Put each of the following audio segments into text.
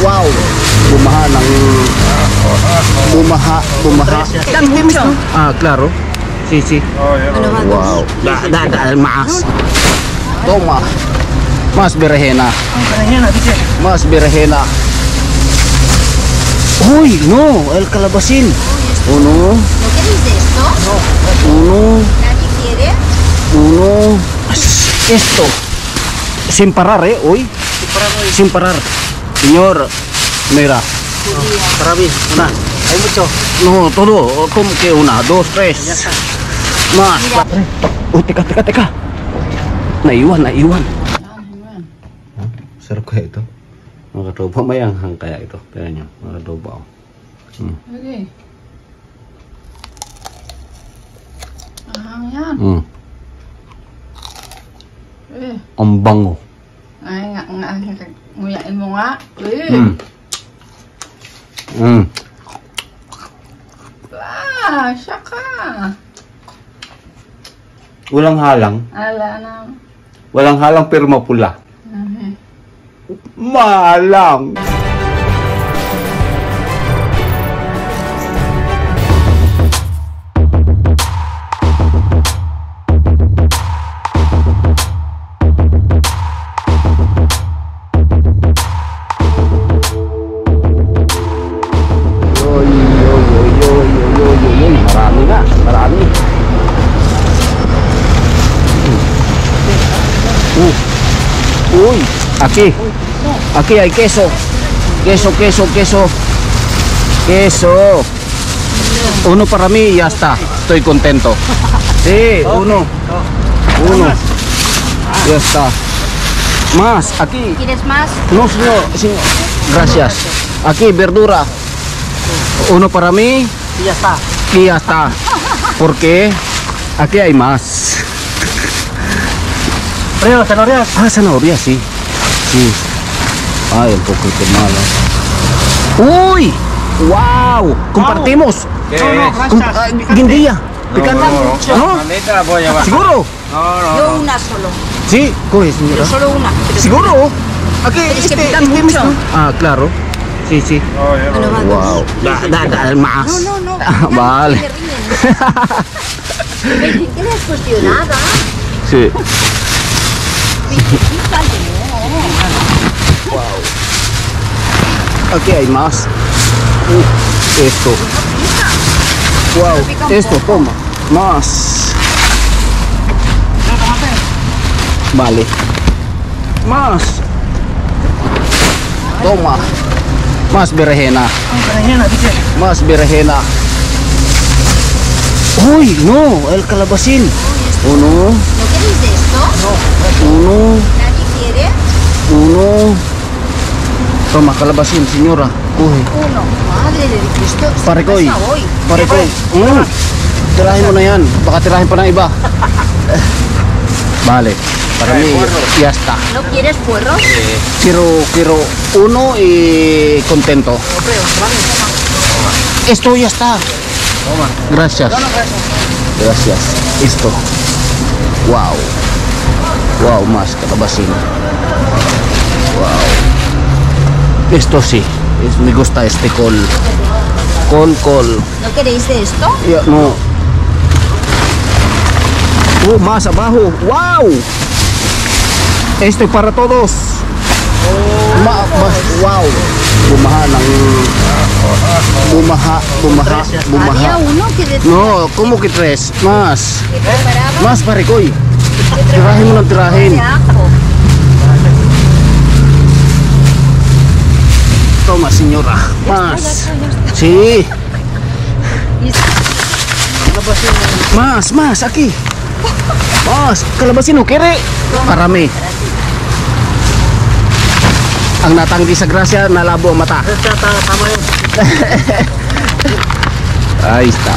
Wow! Bumaha ng... Bumaha. Ah, claro. Sí. Wow. Más. Toma. Más berenjena. Más berenjena. Uy, no, el calabacín. Uno. ¿No queréis de esto? Uno. ¿Nadie quiere? Uno. Esto. Sin parar, hoy. Sin parar. Señor, mira. Para mí, una. Hay mucho. No, todo. Como que una, dos, tres. Mas. Uy, teka. Naiwan. Sarap kaya ito. Mga katoba, mayanghang kaya ito. Kaya nyo, mga katoba. Okay. Ahang yan. Ang bango. Ay nga, nguyain mo nga. Siya ka. Walang halang. Ala na. Walang halang pero mapula. Malang. Marami. Uy, aquí hay queso. Queso. Uno para mí y ya está. Estoy contento. Sí, uno. Ya está. Más, aquí. ¿Quieres más? No, señor. Gracias. Aquí, verdura. Uno para mí. Y ya está. Porque aquí hay más. Preo, zanahorias. Ah, zanahoria, sí. Ay, un poquito malo. ¡Uy! ¡Wow! ¡Compartimos! ¿Qué es? Guindilla. Picante. ¿No? Mamita la voy a llevar. ¿Seguro? Yo una solo. Sí, coge, señora. Yo solo una. ¿Seguro? Aquí, Es que pican mucho. Ah, claro. Sí. Bueno, va, Wow. Da más. No. Vale. ¿Qué le has cuestionado? Sí. Aquí hay más. Esto. Wow. Esto, toma. Más. Vale. Más. Toma. Más berenjena. Más berenjena. Uy, no, el calabacín. Uno. ¿No queréis de esto? Uno. ¿Nadie quiere? Uno. Toma, calabacín, señora. Coge. Uno. Madre de Cristo. ¿Qué Parekoy. pasa hoy? Parekoy. Tirahin mo na yan. Baka tirahin pa ng iba. Vale. Para mí ya está. ¿No quieres puerros? Quiero uno y contento. Esto ya está. Gracias. Gracias. Esto. Wow, más calabacín. Wow. Esto sí. Me gusta este col. Col. ¿No queréis de esto? Ya, no. Más abajo. Wow. Esto es para todos. Wow. Bumaha. Había uno que decía No, ¿cómo que tres? Más. que preparaba Más, Parekoy. Tirahin mo ng tirahin. de ajo. Toma, señora. Más. Sí. Más, aquí. Mas, calabacín no quiere. Parami. Ang natanggi sa grasya, nalabo ang mata. Tama yun. Ahí está.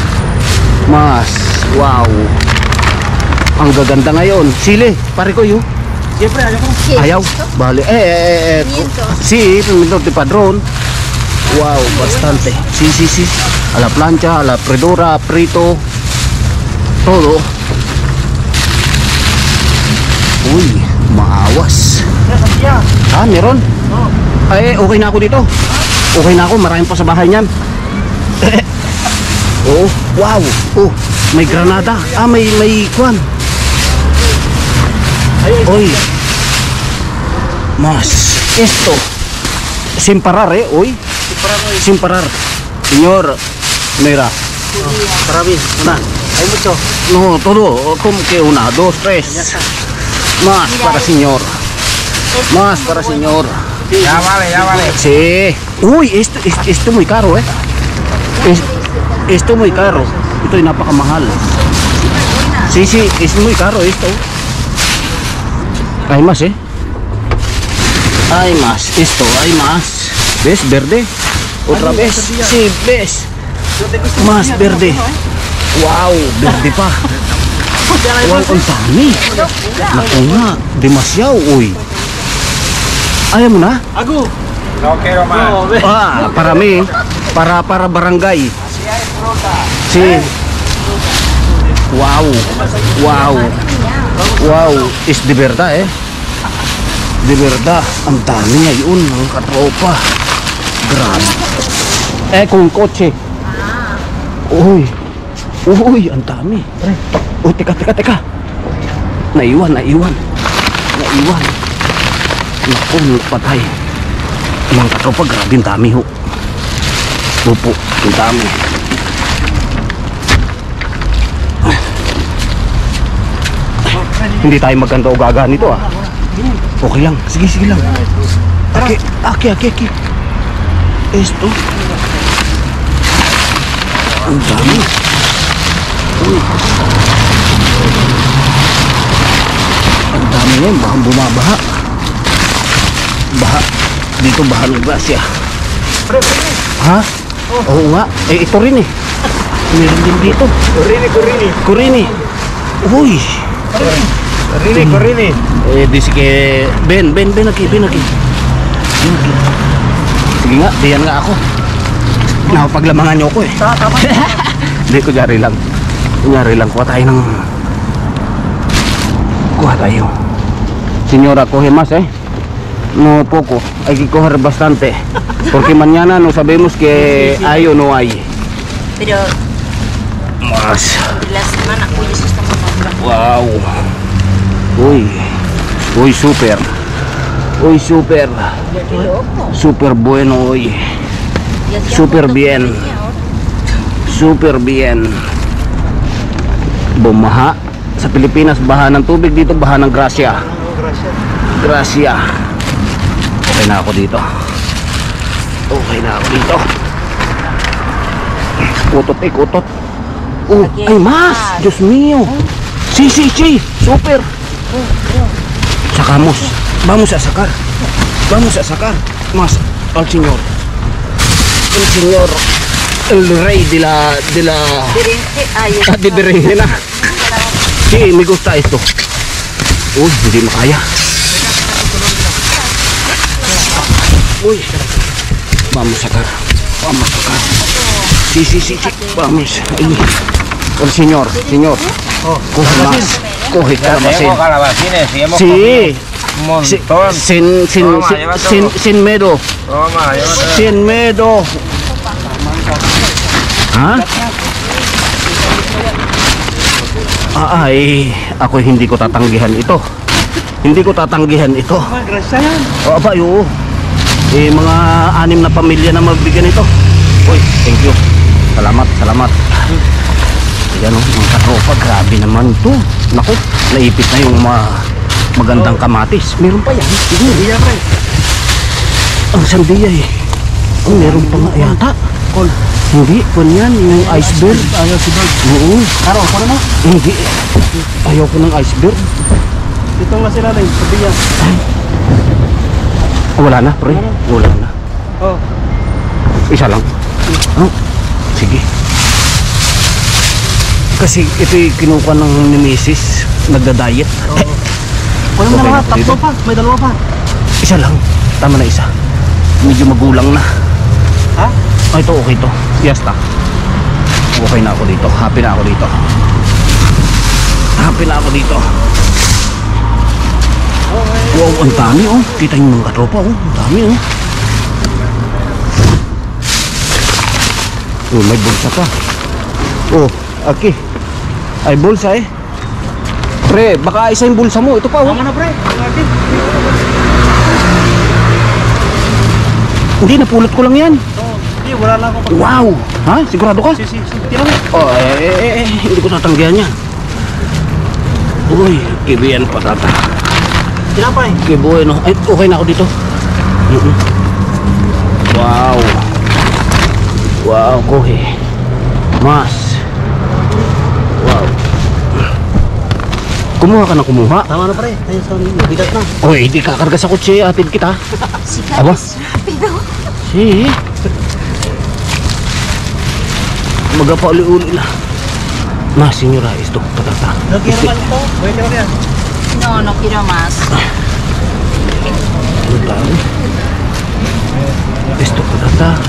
Mas, wow. Ang gaganda ngayon. Sili, Parekoy. Siyempre, ayaw ko. ¿Qué es Ayaw. esto? Vale. Pimientos. Sí, pimientos de padrón. Wow, bastante. Sí. A la plancha, a la freidora, frito. Todo. Uy, maawas. Ah, meron? Ay, okay na ako dito. Okay na ako, marami pa sa bahay niyan. Oh, wow. Oh, may granada. Ah, may kwan. Oy. Mas, esto. Sin parar, oy. Sin parar. Señor, mira. Para mí, una. Hay mucho. No, todo. Como que 1, 2, 3. Más para señor. Más para señor. Ya vale. Sí. Uy, esto muy caro, esto muy caro. Ito ay napakamahal. Sí, es muy caro esto. Hay más, Hay más. Esto, hay más. ¿Ves? Verde. Otra vez. Sí, ¿ves? Más verde. Wow, verde pa. Wow, ang dami. Naku nga, demasiado, uy. Ayaw mo na? Aku. No quiero más. No, ve. Ah, para mí, para barangay. Sí. Wow. Wow, is de verdad, De verdad, ang dami niya yun, mga katropa. Grabe. Kung kotse. Uy, ang dami. Uy, teka. Naiwan. Naku, patay. Mga katropa, grabe ang dami ho. Opo, ang dami. Hindi tayo maganda o gaga nito Okay lang, sige lang. Aki. Esto. Ang dami. Ang dami ngayon, baka bumabaha. Dito baha ng grasya. Ha? Oo nga. Ito rin Meron din dito. Kurini. Uy. Corrini. Dice que ven aquí. Sige nga, diyan nga ako. Nakapaglamangan niyo ako Tama. Hindi, kunyari lang. Kuha tayo. Señora, coge más, no poco, hay que coger bastante. Porque mañana no sabemos que hay o no hay. Pero Más. la semana, uy, eso está muy mal. Wow. Uy, super. Qué loco. Super bueno hoy. Y hacía Súper fotos bien. con ella ahora. Super bien. Bumaha. Sa Pilipinas, baha ng tubig. Dito, baha ng grasya. Grasya. Okay na ako dito. Kutot. Oh, ay mas. Diyos mío. Sí. Super. Sacamos. Vamos a sacar. Más al señor. El señor. El rey de la Berenje, ay, de berenjena. Sí, me gusta esto. Uy, hindi makaya. Uy. Vamos a sacar. Sí. Vamos. Ahí. El señor. Coge más. Coge calabacín. Tenemos calabacines y hemos Sí. cogido un montón. Sin miedo. Toma, llévatelo. Sin miedo. Ha? Ay, ako hindi ko tatanggihan ito. Gracias yan. O aba, oo. Mga 6 na pamilya na magbigyan ito. Uy, thank you. Salamat. Ayan mga katropa, grabe naman ito. Naku, naipit na yung magandang kamatis. Meron pa yan. Iya, pre. Ang sandiya meron pa nga yata. Hindi, yan, yung iceberg. Ayaw si Bird. Oo. Karo, ako na. Hindi. Ayaw ko ng iceberg. Dito nga sila lang, sabi yan. Wala na, pre. Wala na. Oh. Isa lang. Oh, sige. Kasi ito'y kinuha ng ni Mrs. Nagda-diet. Wala Okay, na lahat, dito. tatlo pa, may dalawa pa. Isa lang. Tama na isa. Medyo magulang na. Ha? Oh, ito okay to. Yasta. Okay na ako dito. Happy na ako dito. Wow, ang dami Kita yung mga tropa Ang dami Oh, may bulsa pa. Oh, okay. Ay, bulsa eh. Pre, baka isa yung bulsa mo. Ito pa, oh. Tama na pre. Lagi. Hindi, napulot ko lang yan. Oh, hindi, wala na akong pag... Wow! Ha? Sigurado ka? Si, tira mo. Oh, hindi ko tatanggihan niya. Uy, kibiyan pa tata. Tinapay. Kibuhay, no? Ay, okay na ako dito. Wow. Wow, kohe. Mas. Wow. Kumuha ka na kumuha. Tama na pre. Ayun sa bigat na. Uy, hindi kakarga sa kutsi. Atid kita. Si Aba? Kalis. Rapido. Si. Magapa-uli-uli na. Mas, senyora, isto. Patata. Lagi naman ito. Pwede naman yan. No, no quiero más. Esto patata.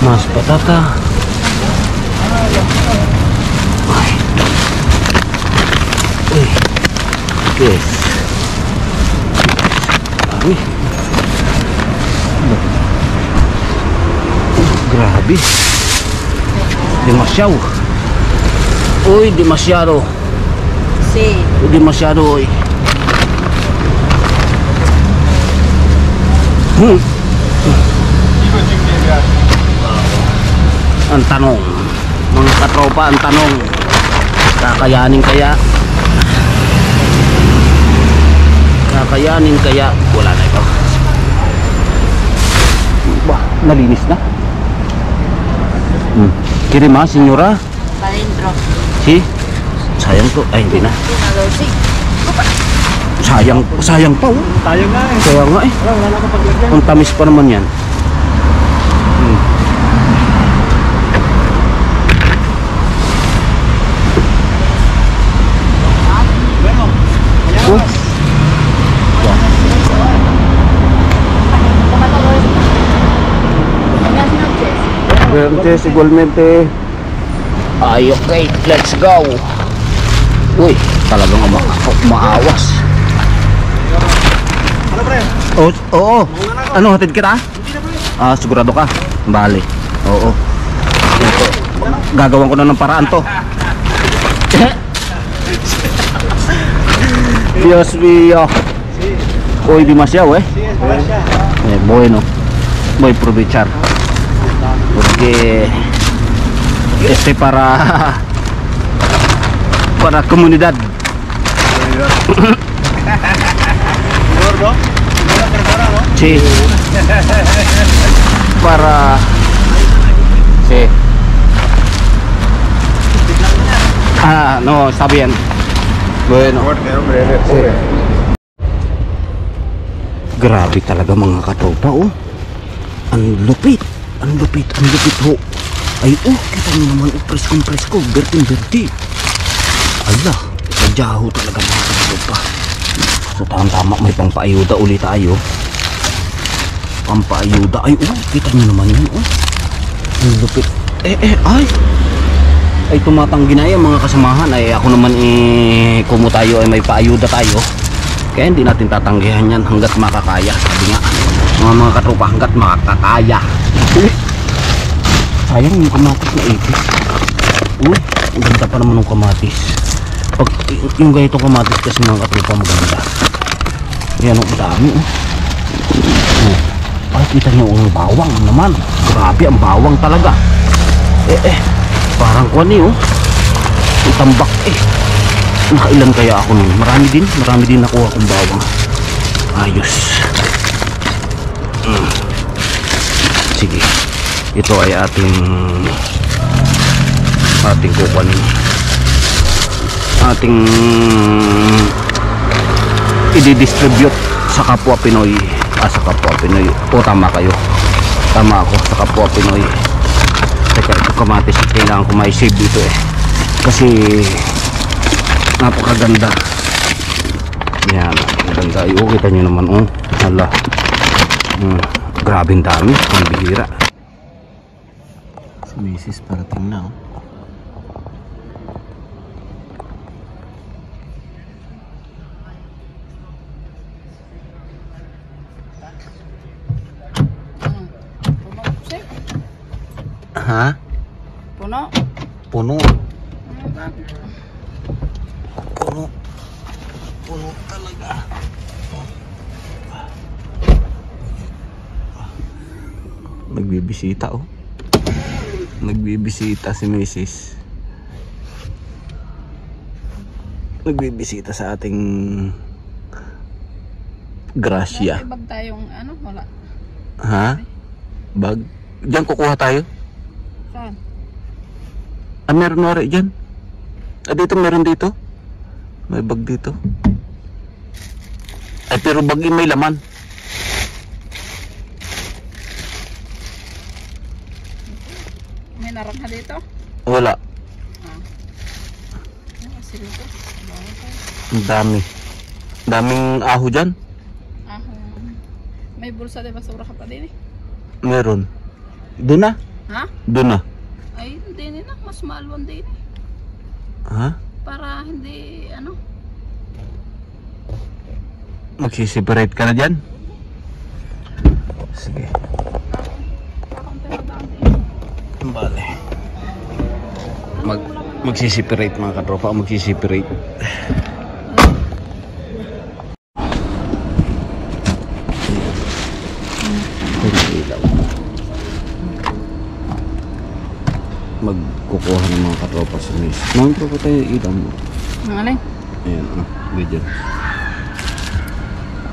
Mas patata. Ay. Uy. Yes. Ay. Grabe. Demasiado. Uy, demasiado. Sí. Demasiado, uy. Ang tanong, mga katropa, ang tanong, kakayanin kaya? Kakayanin kaya? Wala na ito. Bah, nalinis na. Kirima, senyora. Pa adentro. Si? Sayang to. Ay, hindi na. Una, dos, sí. Sayang pa, oh. Tayo nga eh. Kaya nga eh. Wala na akong paglagyan. Ang tamis pa naman yan. Bueno. Oh. Buenas noches. Buenas igualmente. Ay, okay. Let's go. Uy, talagang maawas. Ano pre? Oo. Ano, hatid kita? Ah, sigurado ka? Bale. Oo. Ito. Gagawan ko na ng paraan to. Dios mío. Uy, demasiado eh. Sige, wala siya. Bueno. Voy a aprovechar. Porque para comunidad. Gordo. Wala perkara, no? Sí. Para sí. Ah, no, está bien. Bueno. Grabe talaga mga katropa, oh. Ang lupit ho. Ay, oh, kita nyo naman, oh, presko, bertin. Ala, sadyaho talaga mga katropa. So, tama, may pampaayuda ulit tayo. Pampaayuda, ay, oh, kita nyo naman yun, oh. Ang lupit. Ay, tumatanggi na yan mga kasamahan. Ay, ako naman, kumo tayo ay may paayuda tayo. Kaya hindi natin tatanggihan yan hanggat makakaya. Sabi nga, mga katropa, hanggat makakaya. Uy, sayang yung kamatis na ipis. Uy, ang ganda pa naman ng kamatis. Pag yung ganito kamatis kasi mga katropa maganda. Yan ang dami, oh. Ay, kita nyo ang bawang naman. Grabe, ang bawang talaga. Parang kuwan oh. Itambak eh. Nakailan kaya ako nun? Marami din nakuha kong bawang. Ayos. Sige. Ito ay ating kukunin. Ating i-distribute sa kapwa Pinoy. Sa kapwa Pinoy. O, tama kayo. Tama ako, sa kapwa Pinoy. Teka, ito kamatis. Kailangan ko ma-save dito eh. Kasi napakaganda. Yan, maganda. Ay, kita nyo naman, oh. Hala. Grabing dami. Ang bihira. Si Mrs. parating na, oh. Ha? Puno. Puno. Ay, bakit? Puno. Puno talaga. Nagbibisita oh. Nagbibisita si Mrs. Nagbibisita sa ating Gracia. May bag tayong ano, wala. Ha? Bag? Diyan kukuha tayo? Saan? Ah, meron na rin dyan. Ah, dito meron dito. May bag dito. Ay, pero bag yung may laman. May narangha dito? Wala. Ano kasi dito? Ang dami. Daming aho dyan. May bulsa de basura ka pa din eh. Meron. Doon na. Ha? Doon na. Ay, hindi na. Mas maalwan din eh. Ha? Para hindi, ano. Magsisiparate ka na dyan? Sige. Bale. Magsisiparate mga katropa. Magsisiparate. Magkukuha ng mga katropa sa Miss. Mga tropa tayo ilaw mo. Ang alin? Ayan, ganyan.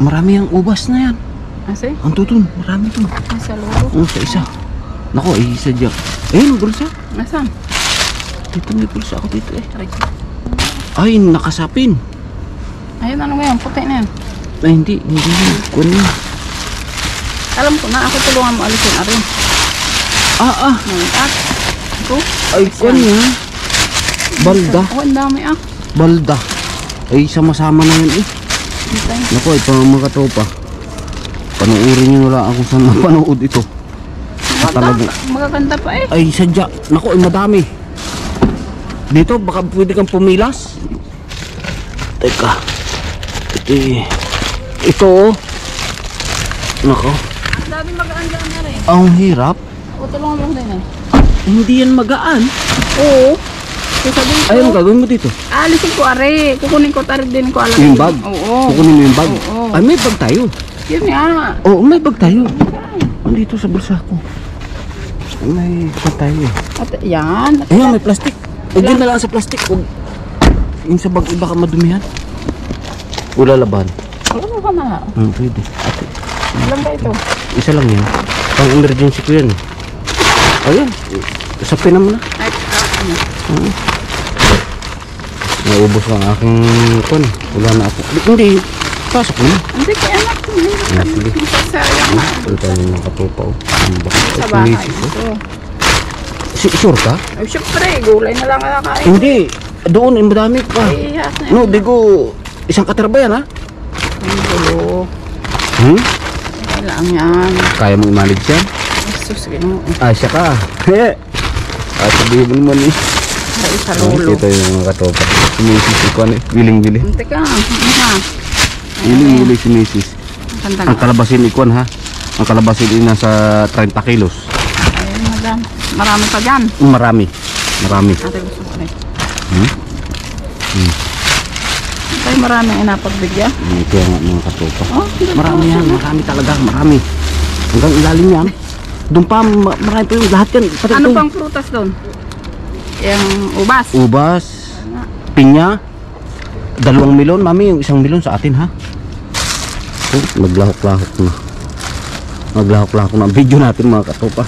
Marami ang ubas na yan. Asi? Ang tutun, marami to. Nasa loob. Oh, sa isa. Nako, isa dyan. Ayun, bulsa. Nasaan? Dito may bulsa ako dito eh. Aray. Ay, nakasapin. Ayun, ano ngayon? Puti na yan. Ay, hindi yun. Kunin mo. Alam ko na, ako tulungan mo alisin. Arin. Ah. At, ito. Ay, kunin yan. Balda. Oh, ang dami ah. Balda. Ay, sama-sama na yan eh. Okay. Nako, ito mga katropa. Panuorin nyo na lang ako saan mapanood ito. Talaga. Magaganda pa eh. Ay, sadya. Nako, ay madami. Dito, baka pwede kang pumilas. Teka. Ito oh. Nako. Ang dami magaan-gaan na rin. Ang hirap. O, tulungan mo din eh. Hindi yan magaan. Oo. Sasabihin ko. Ay, ano gagawin mo dito? Alisin ko, are. Kukunin ko, tarin din ko alam. Yung bag? Oo. Kukunin mo yung bag? Oo. Ay, may bag tayo. Yun nga. Oo, may bag tayo. Andito sa bulsa ko. May bag tayo eh. At yan. Ayun, may plastic. Huwag yun na lang sa plastic. Huwag. Yung sa bag, iba ka madumihan. Wala laban. Wala mo ka na. Pwede. Ate, Alam ba ito? isa lang yan. Pang emergency ko yan. Ayun. Sapin na mo na. Ay, ano? Naubos lang aking kon. Wala na ako. Hindi. Pasok mo na. Hindi kaya anak. Hindi. Sige. Sayang na. Ito tayo ng katupa. Sa bahay ito. Sure ka? Ay, syempre. Gulay na lang nakakain. Hindi. Doon, madami pa. Ay, ihas na No, bigo. Isang katerba yan ha? Ang gulo. Kailangan yan. Kaya mo i-manage yan? Jesus, gano'n. Ah, siya ka. Sabihin mo naman eh. Ay, sa lolo. Ito yung mga katopa. Si Mrs. Ikuan eh. Biling-bili. Teka, ano ka? Biling-bili si Mrs. Kanta Ang kalabasin Ikuan ha. Ang kalabasin din nasa 30 kilos. Ay, madam. Marami pa dyan. Marami. Marami. Ate, gusto ko rin. Ay, maraming inapagbigyan. Ito yung mga katopa. Oh, Marami yan. Marami talaga. Marami. Hanggang ilalim yan. Doon pa, marami pa yung lahat yan. Pati Ano ito. pang prutas doon? Yung ubas. Ubas. Pinya. 2 milon. Mami, yung 1 milon sa atin ha. Oh, maglahok-lahok na. Maglahok-lahok na ang video natin mga katopa.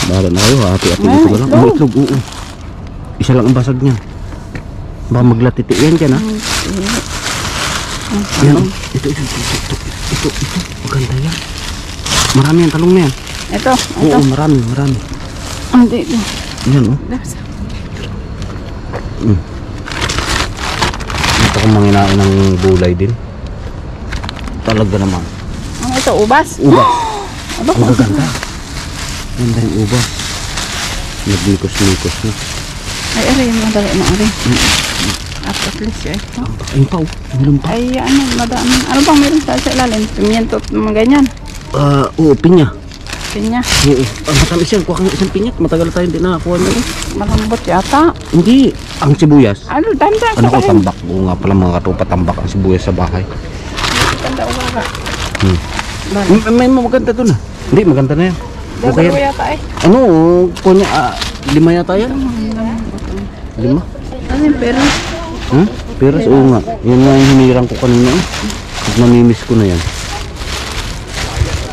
Bahala na kayo. Hati-hati dito ka lang. Ang itlog. Oo. Isa lang ang basag niyan. Baka maglatiti yan dyan ha. Yan. Ito. Maganda yan. Marami yung talong na yan. Ito. Oo, marami. Hindi. Yan oh. Ito kong manginain ng gulay din. Talaga naman. Ano ito? Ubas? Ubas. Aba, Ang ganda. Ganda yung ubas. Naglikos-likos na. ay, aray. Madali na, aray. At least, eh. Ayun pa oh. Meron pa. Ay, ano, madami. Ano bang meron sa ilalim? Pimiento at mga ganyan. Oo, pinya. Pinya. Oo. Matamis yan. Kuha ka ng isang pinyat. Matagal tayo hindi nakakuha na rin. Malambot yata. Hindi. Ang sibuyas. Ano, tanda Ano ko tambak? Oo nga pala mga katupa, tambak ang sibuyas sa bahay. Tanda umaga. May maganda doon ah. Hindi, maganda na yan. Okay Dalawa yan. yata eh. Ano, kunya, 5 yata yan? 5? Ano yung pera? Peras, oo nga. Yan nga yung hinirang ko kanina eh. At namimiss ko na yan.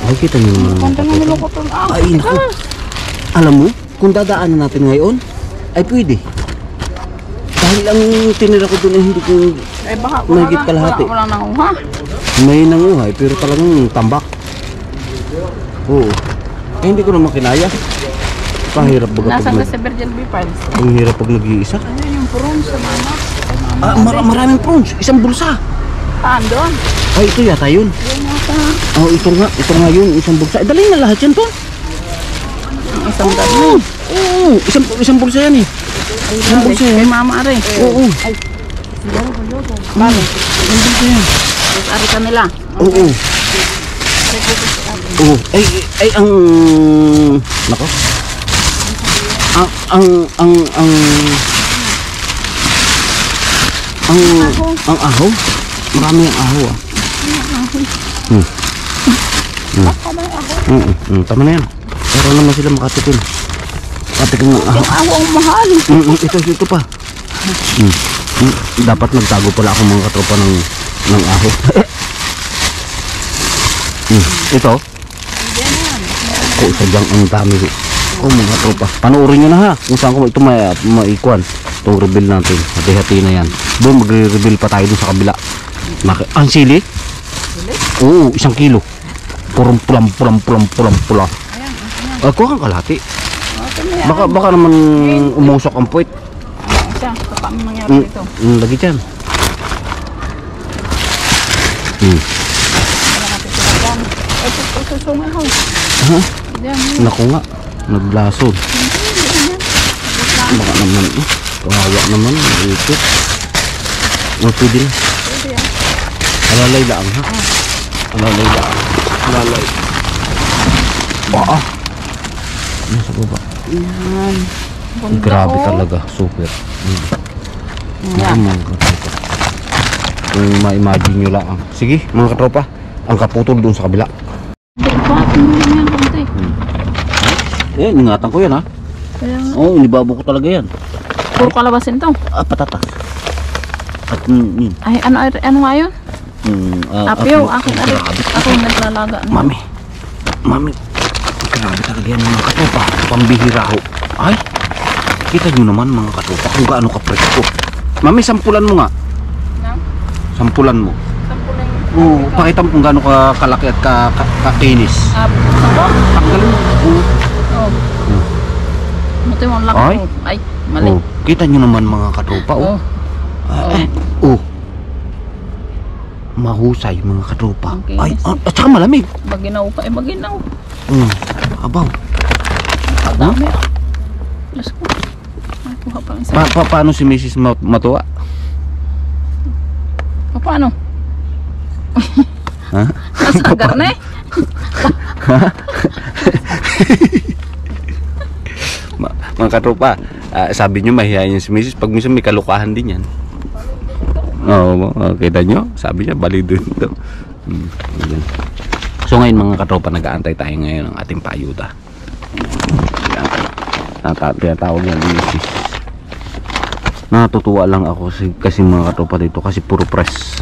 Ay, kita nyo naman. Kanta nga nila ko ito. Ay, naku. Alam mo, kung dadaanan natin ngayon, ay pwede. Dahil ang tinira ko doon ay hindi ko Eh baka mahigit kalahati. Walang nanguha. May nanguhay, pero talagang tambak. Oo. Eh, hindi ko naman kinaya. Pahirap baga Nasaan pag ka sa Virgin B Files? ang hirap pag nag-iisa. Ano yung puron sa mama? Maraming prawns. Isang bulsa. Saan doon? Ay, ito yata yun. Yung nasa Oh, ito nga. Ito nga yun. Isang bulsa. Dali na lahat yan to. isang dami. Oo. Isang bulsa yan eh. Isang bulsa Kay yan. mama are. Oo. Bale. Isang bulsa yan. Tapos ari ka nila. Oo. Oo. Ay, ang... Nako. Ang aho. Marami ang aho ah. Tama na yan. Pero naman sila makatikim. Makatikim ng aho. Awa ang mahal. Ito pa. Dapat nagtago pala ako mga katropa ng aho. Ito. Sadyang ang dami. Mga tropa. Panoorin nyo na ha. Kung saan ko ito maikuan. Itong reveal natin. Hati-hati na yan. Doon magre-reveal pa tayo dun sa kabila. Ang sili? Oo, 1 kilo. Purong pula. Kuha kang kalahati. Baka naman umusok ang puwit. Siya, paano mangyari dito? Lagi dyan. Wala natin sila dyan. Ito sumahaw. Ha? Diyan. Naku nga. Naglasod. Baka naman kawawa naman. Ikot. Pwede na. Alalay lang ha. Alalay lang. Alalay. Nasa baba. Yan. Grabe talaga. Super. Yan. Mga katropa. Kung ma-imagine nyo lang. Sige mga katropa. Ang kaputol doon sa kabila. Bakit mo yan konti? Ingatan ko yan ha. Kaya Oo, inibabo ko talaga yan. puro kalabasin to. Patatas. At yun. Ay, ano nga yun? Apyo, akin ako yung naglalaga. Mami, grabe talaga yan mga katropa. Pambihira ho. Ay, kita nyo naman mga katropa kung gaano ka-presko. Mami, sampulan mo nga. Sampulan mo. Oo, pakita mo kung gaano kalaki at kakinis. Tanggalin mo. Oo. Muti mo ang laki Ay. mo. Ay, mali. Oo, kita nyo naman mga katropa. Oo. Mahusay mga katropa. Okay. Ay, at saka malamig. Baginaw pa, baginaw. Abaw. Dami ah. Diyos ko. Ay, kuha pa isa. Paano si Mrs. matuwa? Paano? Ha? Nasagar na eh. Mga katropa, sabi nyo mahihayin si Mrs. Pag minsan may kalukahan din yan. Oo, kita nyo? Sabi niya, bali dun ito. So ngayon mga katropa, nag-aantay tayo ngayon ng ating paayuda. Tinatawag niya ni Mrs. Natutuwa lang ako kasi mga katropa dito kasi puro press.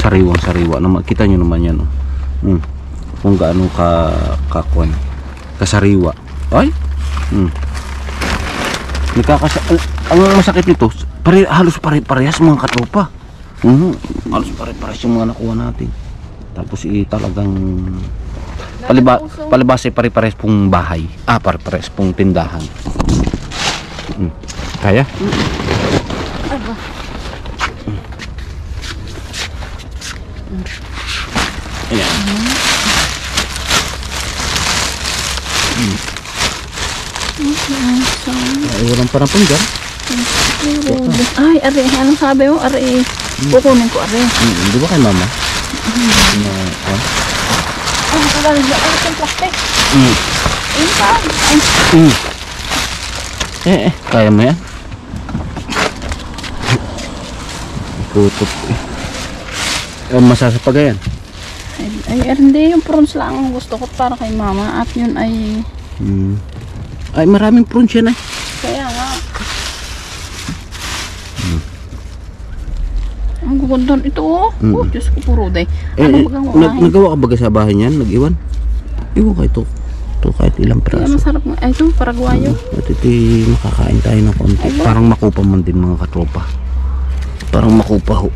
Sariwang-sariwa naman. Kita nyo naman yan. Kung gaano kasariwa. Ay! Ang masakit nito, halos pare-parehas mga katropa. Halos pare-parehas yung mga nakuha natin. Tapos talagang palibas ay pare-parehas pong bahay. Pare-parehas pong tindahan. Kaya? Ayan. Walang panapon dyan. Ay, ari, anong sabi mo? Ari, kukunin ko ari. Di ba kay mama? Ang kalalim na ulit yung plastic. Mm. Ayun pa. Ay, Mm. Kaya mo yan? Kutot eh. Masasapag yan. hindi yung prawns lang ang gusto ko para kay mama. At yun ay... Ay, maraming prawns yan eh. Kaya nga. Ang gugundon ito oh. Oh, Diyos ko puro day. Ano bagang unahin? Nagawa ka baga sa bahay niyan? Nag-iwan? Iwan ka ito. Ito kahit ilang Kaya piraso. masarap nga. Ay, ito, Paraguayo. At ito makakain tayo ng konti. Ay, Parang makupa man din mga katropa. Parang makupa ho.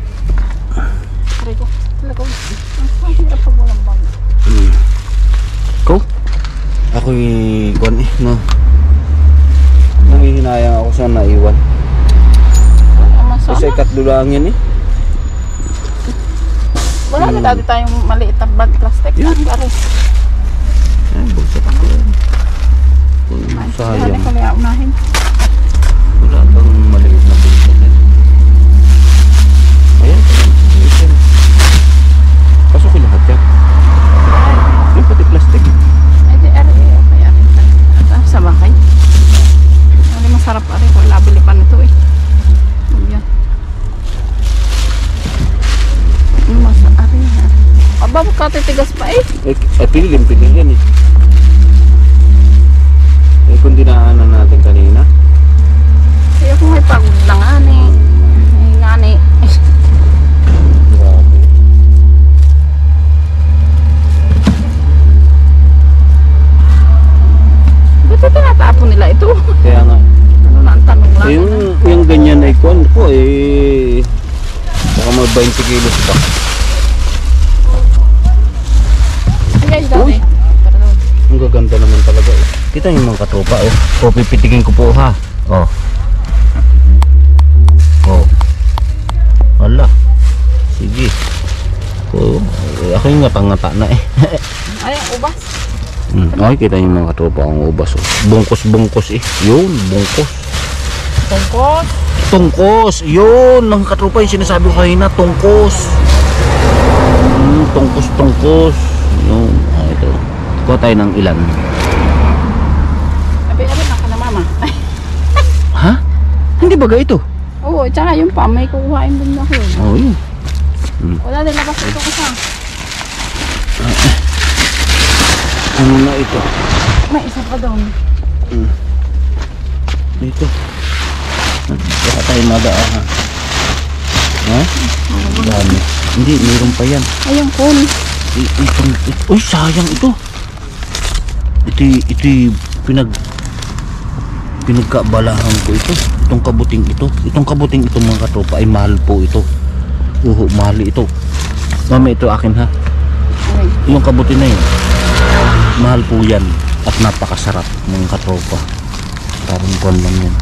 Aray ko. Talaga. Ang hirap pag walang bag. Ko? Ako'y kuwan eh, no? Nangihinayang ako sa naiwan. Ang Kasi masama. katlo lang yan eh. Wala na dati tayong maliit na bag plastic. Yun. Ang gari. Ay, bulsa pa ko yan. Ay, Sayang. ko kaya unahin. Wala bang maliit na bulsa yan. Ayan. Ayan. Pasok ko lahat yan. Yung pati plastic. Ay, di, ari. Okay, ari. At sa bakay. Ari, masarap ari. Wala bili pa nito eh. Ayan. Masa, ari. Aba, ka titigas pa eh. Pilin yan eh. Eh kung dinaanan natin kanina. Kaya kung may pagod na nga ni. Ay, nga ni. Grabe. Ba't ito tinatapon nila ito? Kaya nga. Ano na ang tanong lang. Yung ganyan ay kuwan ko eh. Baka mga 20 kilos pa. Ay, guys, dati. Uy. Ang gaganda naman talaga eh. Kita yung mga katropa oh. O pipitikin ko po ha. Oh. Oh. Wala. Sige. Oh, ako yung ngata-ngata na eh. Ay, ubas. Ay, kita yung mga katropa ang ubas oh. Bungkos-bungkos eh. Yun, bungkos. Tungkos. Tungkos. Yun, ang katropa yung sinasabi ko kanina, tungkos. Tungkos-tungkos. Yun, ito. Kuha tayo ng ilan. Abi-abi na ka na mama. Ay, Ha? Hindi baga ito? oo, tsaka yung pa, may kukuhain din ako yun. Oh, yun. Wala din labas ito ko sa. Ano na ito? May isa pa doon. Dito. Baka tayo madaan ha. Ha? Dami. Hindi, mayroon pa yan. Ayun, kun. Uy, sayang ito. Ito pinagkabalahan ko ito. Itong kabuting ito. Itong kabuting ito mga katropa ay mahal po ito. Mahal ito. Mami, ito akin ha. Ay, Yung kabuti na yun. Mahal po yan. At napakasarap mga katropa. Parang kon lang yan.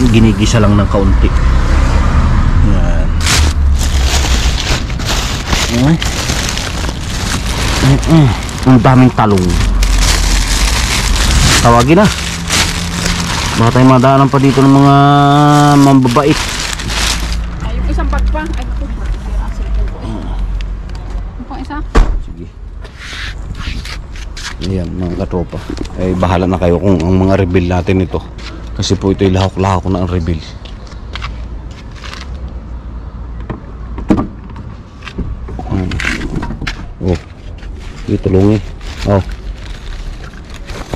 Ginigisa lang ng kaunti. Yan. Ang daming talong. Tawagin na. Baka tayo madaanan pa dito ng mga mambabait. ay, yung isang bag pa. Ay, ito. Asin ko. Yung pang isa. Sige. Ayan mga katropa. Eh bahala na kayo kung ang mga reveal natin ito. Kasi po ito lahok-lahok na ang reveal. Oh. Ito tulungin. Oh.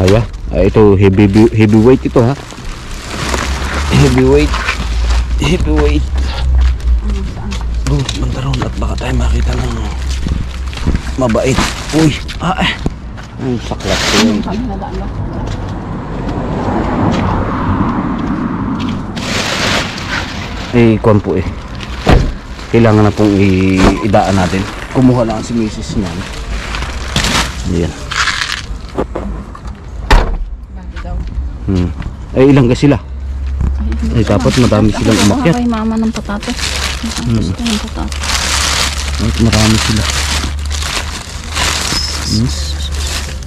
Aya. Ito heavyweight ito ha. Heavyweight. Oh, mandaron at baka tayo makita ng mabait. Uy. Ang saklat ko yun. Yung kami nadaan ba? Kuwan po eh. Kailangan na pong idaan natin. Kumuha lang si Mrs. niyan. Ayan. Lagi daw. Ilang ka sila? Ay, Dapat madami silang umakyat. Kay mama ng patatas. Gusto ko ng patatas. Marami sila.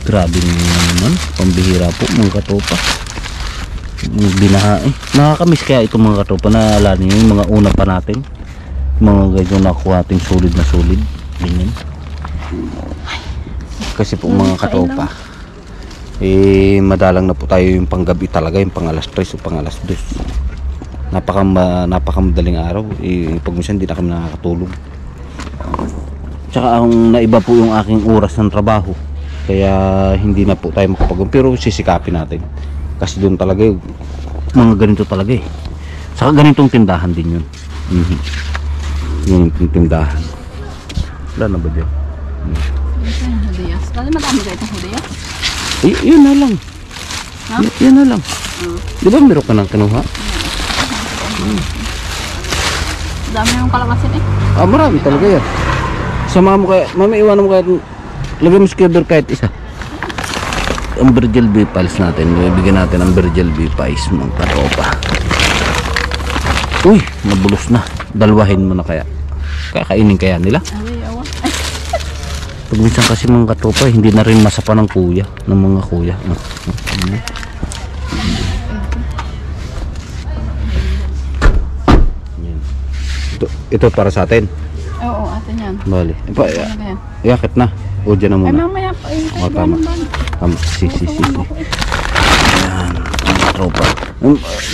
Grabe naman. Pambihira po mga katopa. Binaha eh. Nakakamiss kaya ito mga katopa. Naalala niyo yung mga una pa natin. Mga ganyan nakuha ating solid na solid. Ganyan. Kasi po mga katropa, madalang na po tayo yung panggabi talaga, yung pang alas 3 o pang alas 2. Napakamadaling araw. Pag minsan hindi na kami nakakatulog. Tsaka ang naiba po yung aking oras ng trabaho. Kaya hindi na po tayo makapag. Pero sisikapin natin. Kasi doon talaga yung mga ganito talaga eh. Saka ganitong tindahan din yun. Yung tindahan. Wala na ba dyan? Ito yung hudiyas. Dali madami ka itong hudiyas? Yun na lang. Ha? Yun na lang. Di ba meron ka nang kinuha? Dami yung kalamasin eh. Marami talaga yan. Sama mo kaya, mami iwanan mo kaya, lagay mo skiver kahit isa. Ang Virgil B piles natin, bibigyan natin ang Virgil B piles mga katropa. Uy, nabulos na. Dalwahin mo na kaya. Kakainin kaya nila. Ay, awa. Pag minsan kasi mga katropa, hindi na rin masapa ng kuya, ng mga kuya. Ito para sa atin. Oo, atin yan. Bali. Ano yan? Iakit na. O dyan na Ay, muna. mamaya pa. Ay, O, tama. Tama. Si. Ayan. Mga tropa.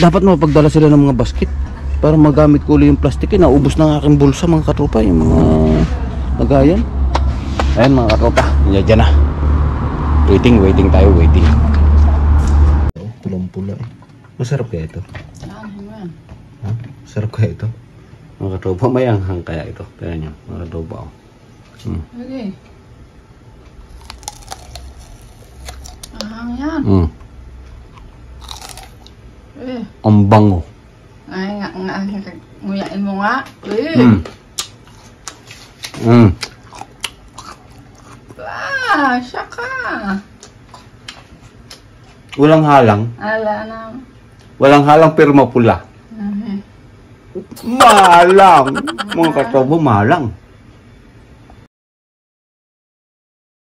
Dapat mapagdala sila ng mga basket. Para magamit ko ulit yung plastic. Naubos na ang aking bulsa mga katropa. Yung mga lagayan. Ayan mga katropa. Diyan na. Waiting tayo. Pulang-pula eh. Masarap kaya ito? Ano yan? Ha? Masarap kaya ito? Mga katropa, may anghang kaya ito. Kaya nyo, mga katropa. Okay. Ahang yan. Eh. Ang bango. Ay, nga. Nguyain mo nga. Eh. Siya ka. Walang halang. Ala na. Walang halang pero mapula. Malang. Mga katropa, malang.